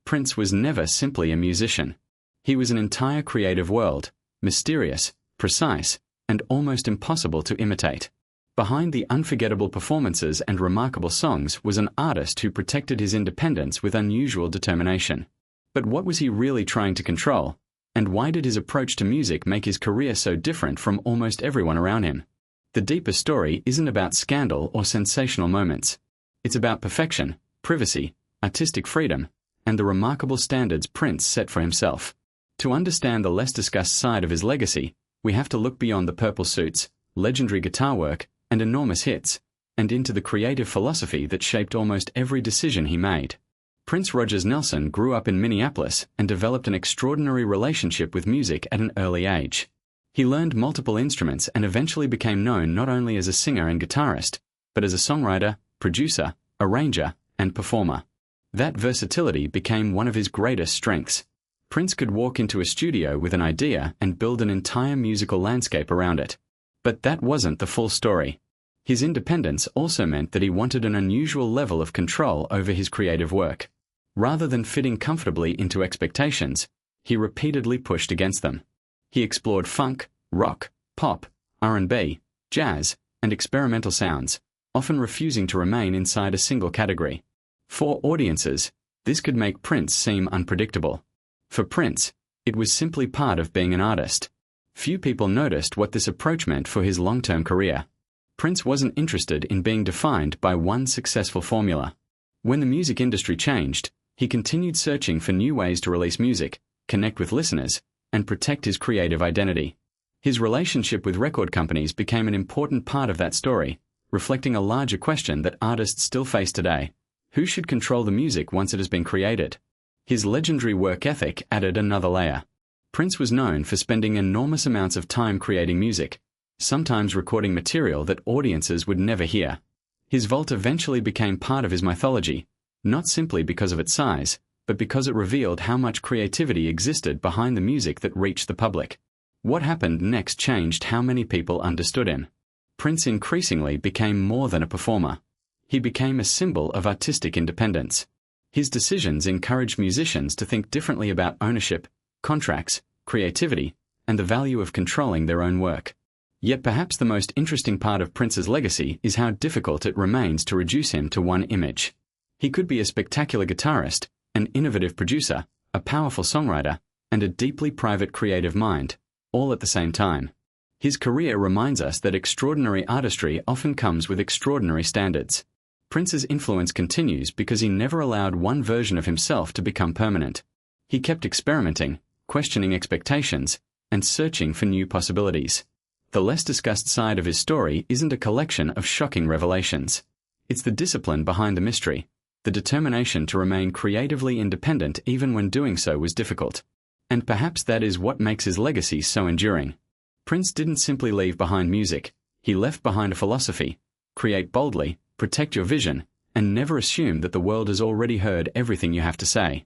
Prince was never simply a musician. He was an entire creative world, mysterious, precise, and almost impossible to imitate. Behind the unforgettable performances and remarkable songs was an artist who protected his independence with unusual determination. But what was he really trying to control? And why did his approach to music make his career so different from almost everyone around him? The deeper story isn't about scandal or sensational moments. It's about perfection, privacy, artistic freedom, and the remarkable standards Prince set for himself. To understand the less discussed side of his legacy, we have to look beyond the purple suits, legendary guitar work, and enormous hits, and into the creative philosophy that shaped almost every decision he made. Prince Rogers Nelson grew up in Minneapolis and developed an extraordinary relationship with music at an early age. He learned multiple instruments and eventually became known not only as a singer and guitarist, but as a songwriter, producer, arranger, and performer. That versatility became one of his greatest strengths. Prince could walk into a studio with an idea and build an entire musical landscape around it. But that wasn't the full story. His independence also meant that he wanted an unusual level of control over his creative work. Rather than fitting comfortably into expectations, he repeatedly pushed against them. He explored funk, rock, pop, R&B, jazz, and experimental sounds, often refusing to remain inside a single category. For audiences, this could make Prince seem unpredictable. For Prince, it was simply part of being an artist. Few people noticed what this approach meant for his long-term career. Prince wasn't interested in being defined by one successful formula. When the music industry changed, he continued searching for new ways to release music, connect with listeners, and protect his creative identity. His relationship with record companies became an important part of that story, reflecting a larger question that artists still face today. Who should control the music once it has been created? His legendary work ethic added another layer. Prince was known for spending enormous amounts of time creating music, sometimes recording material that audiences would never hear. His vault eventually became part of his mythology, not simply because of its size, but because it revealed how much creativity existed behind the music that reached the public. What happened next changed how many people understood him. Prince increasingly became more than a performer. He became a symbol of artistic independence. His decisions encouraged musicians to think differently about ownership, contracts, creativity, and the value of controlling their own work. Yet perhaps the most interesting part of Prince's legacy is how difficult it remains to reduce him to one image. He could be a spectacular guitarist, an innovative producer, a powerful songwriter, and a deeply private creative mind, all at the same time. His career reminds us that extraordinary artistry often comes with extraordinary standards. Prince's influence continues because he never allowed one version of himself to become permanent. He kept experimenting, questioning expectations, and searching for new possibilities. The less discussed side of his story isn't a collection of shocking revelations. It's the discipline behind the mystery, the determination to remain creatively independent even when doing so was difficult. And perhaps that is what makes his legacy so enduring. Prince didn't simply leave behind music, he left behind a philosophy: create boldly, protect your vision, and never assume that the world has already heard everything you have to say.